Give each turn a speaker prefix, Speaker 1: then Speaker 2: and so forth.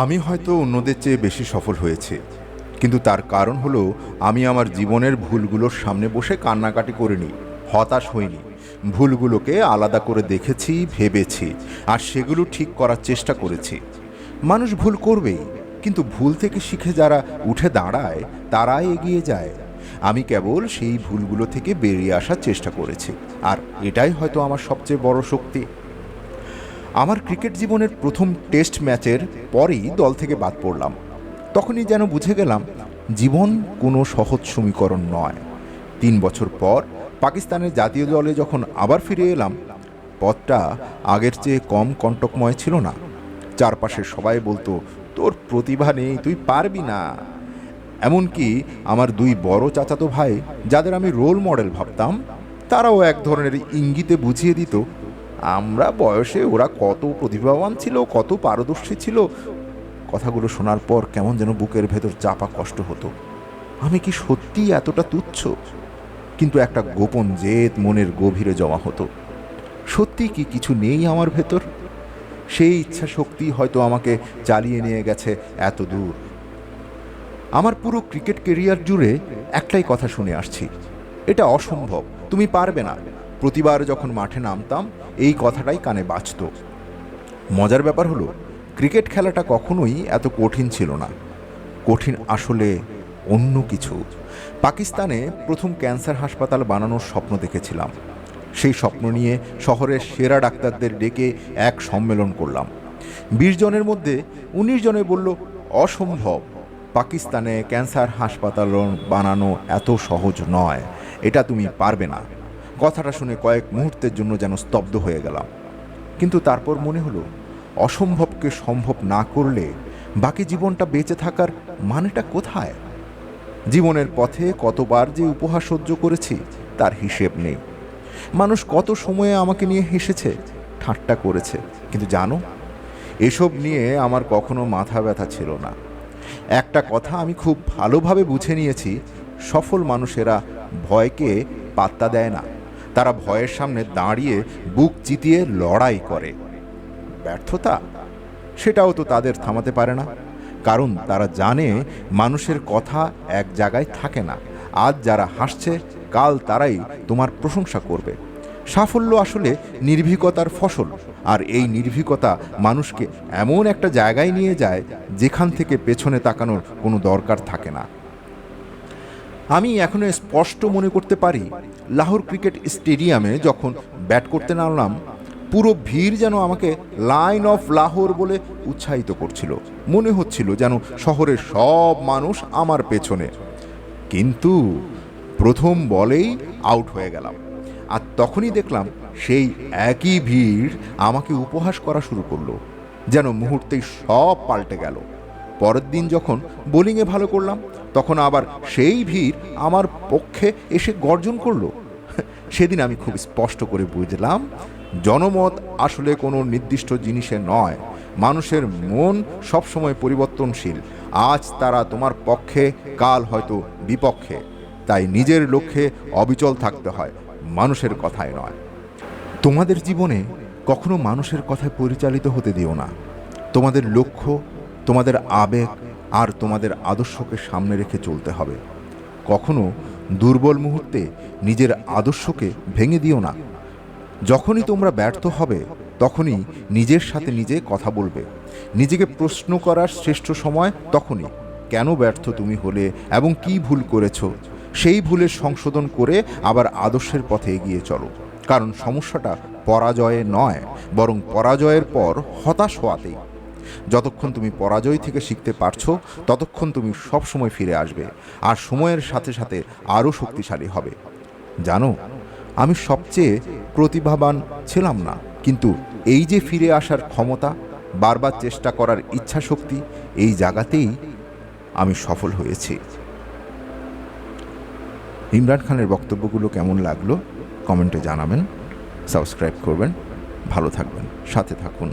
Speaker 1: আমি হয়তো অন্যদের চেয়ে বেশি সফল হয়েছি, কিন্তু তার কারণ হলো আমি আমার জীবনের ভুলগুলোর সামনে বসে কান্নাকাটি করিনি, হতাশ হইনি। ভুলগুলোকে আলাদা করে দেখেছি, ভেবেছি, আর সেগুলো ঠিক করার চেষ্টা করেছি। মানুষ ভুল করবেই, কিন্তু ভুল থেকে শিখে যারা উঠে দাঁড়ায় তারাই এগিয়ে যায়। আমি কেবল সেই ভুলগুলো থেকে বেরিয়ে আসার চেষ্টা করেছি, আর এটাই হয়তো আমার সবচেয়ে বড় শক্তি। আমার ক্রিকেট জীবনের প্রথম টেস্ট ম্যাচের পরেই দল থেকে বাদ পড়লাম। তখনই যেন বুঝে গেলাম জীবন কোনো সহজ সমীকরণ নয়। 3 বছর পর পাকিস্তানের জাতীয় দলে যখন আবার ফিরে এলাম, পথটা আগের চেয়ে কম কণ্টকময় ছিল না। চারপাশের সবাই বলতো, তোর প্রতিভা নেই, তুই পারবি না। এমনকি আমার 2 বড় চাচাতো ভাই, যাদের আমি রোল মডেল ভাবতাম, তারাও এক ধরনের ইঙ্গিতে বুঝিয়ে দিত আমরা বয়সে ওরা কত প্রতিভাবান ছিল, কত পারদর্শী ছিল। কথাগুলো শোনার পর কেমন যেন বুকের ভেতর চাপা কষ্ট হতো। আমি কি সত্যিই এতটা তুচ্ছ? কিন্তু একটা গোপন জেদ মনের গভীরে জমা হতো। সত্যি কি কিছু নেই আমার ভেতর? সেই ইচ্ছা শক্তি হয়তো আমাকে চালিয়ে নিয়ে গেছে এত দূর। আমার পুরো ক্রিকেট কেরিয়ার জুড়ে একটাই কথা শুনে আসছি, এটা অসম্ভব, তুমি পারবে না। প্রতিবার যখন মাঠে নামতাম এই কথাটাই কানে বাজত। মজার ব্যাপার হলো, ক্রিকেট খেলাটা কখনোই এত কঠিন ছিল না। কঠিন আসলে অন্য কিছু। পাকিস্তানে প্রথম ক্যান্সার হাসপাতাল বানানোর স্বপ্ন দেখেছিলাম। সেই স্বপ্ন নিয়ে শহরের সেরা ডাক্তারদের ডেকে এক সম্মেলন করলাম। 20 জনের মধ্যে 19 জনে বলল, অসম্ভব, পাকিস্তানে ক্যান্সার হাসপাতাল বানানো এত সহজ নয়, এটা তুমি পারবে না। কথাটা শুনে কয়েক মুহূর্তের জন্য যেন স্তব্ধ হয়ে গেলাম। কিন্তু তারপর মনে হলো, অসম্ভবকে সম্ভব না করলে বাকি জীবনটা বেঁচে থাকার মানেটা কোথায়? জীবনের পথে কতবার যে উপহাস সহ্য করেছি তার হিসেব নেই। মানুষ কত সময়ে আমাকে নিয়ে হেসেছে, ঠাট্টা করেছে, কিন্তু জানো, এসব নিয়ে আমার কখনো মাথা ব্যথা ছিল না। একটা কথা আমি খুব ভালোভাবে বুঝে নিয়েছি, সফল মানুষেরা ভয়কে পাত্তা দেয় না। তারা ভয়ের সামনে দাঁড়িয়ে বুক চিতিয়ে লড়াই করে। ব্যর্থতা, সেটাও তো তাদের থামাতে পারে না, কারণ তারা জানে মানুষের কথা এক জায়গায় থাকে না। আজ যারা হাসছে, কাল তারাই তোমার প্রশংসা করবে। সাফল্য আসলে নির্ভীকতার ফসল, আর এই নির্ভীকতা মানুষকে এমন একটা জায়গায় নিয়ে যায় যেখান থেকে পেছনে তাকানোর কোনো দরকার থাকে না। আমি এখনো স্পষ্ট মনে করতে পারি, লাহোর ক্রিকেট স্টেডিয়ামে যখন ব্যাট করতে নামলাম, পুরো ভিড় যেন আমাকে লাইন অফ লাহোর বলে উৎসাহিত করছিল। মনে হচ্ছিল যেন শহরের সব মানুষ আমার পেছনে। কিন্তু প্রথম বলেই আউট হয়ে গেলাম, আর তখনই দেখলাম সেই একই ভিড় আমাকে উপহাস করা শুরু করলো। যেন মুহূর্তেই সব পাল্টে গেল। পরের দিন যখন বোলিংয়ে ভালো করলাম, তখন আবার সেই ভিড় আমার পক্ষে এসে গর্জন করলো। সেদিন আমি খুব স্পষ্ট করে বুঝলাম, জনমত আসলে কোনো নির্দিষ্ট জিনিসে নয়। মানুষের মন সবসময় পরিবর্তনশীল। আজ তারা তোমার পক্ষে, কাল হয়তো বিপক্ষে। তাই নিজের লক্ষ্যে অবিচল থাকতে হয়, মানুষের কথায় নয়। তোমাদের জীবনে কখনো মানুষের কথায় পরিচালিত হতে দিও না। তোমাদের লক্ষ্য, তোমাদের আবেগ আর তোমাদের আদর্শকে সামনে রেখে চলতে হবে। কখনো দুর্বল মুহূর্তে নিজের আদর্শকে ভেঙে দিও না। যখনই তোমরা ব্যর্থ হবে, তখনই নিজের সাথে নিজে কথা বলবে। নিজেকে প্রশ্ন করার শ্রেষ্ঠ সময় তখনই, কেন ব্যর্থ তুমি হলে এবং কি ভুল করেছ। সেই ভুলের সংশোধন করে আবার আদর্শের পথে এগিয়ে চলো। কারণ সমস্যাটা পরাজয়ে নয়, বরং পরাজয়ের পর হতাশ হওয়াতেই। যতক্ষণ তুমি পরাজয় থেকে শিখতে পারছো, ততক্ষণ তুমি সবসময় ফিরে আসবে, আর সময়ের সাথে সাথে আরও শক্তিশালী হবে। জানো, আমি সবচেয়ে প্রতিভাবান ছিলাম না, কিন্তু এই যে ফিরে আসার ক্ষমতা, বারবার চেষ্টা করার ইচ্ছা শক্তি, এই জায়গাতেই আমি সফল হয়েছি। ইমরান খানের বক্তব্যগুলো কেমন লাগলো কমেন্টে জানাবেন, সাবস্ক্রাইব করবেন, ভালো থাকবেন, সাথে থাকুন।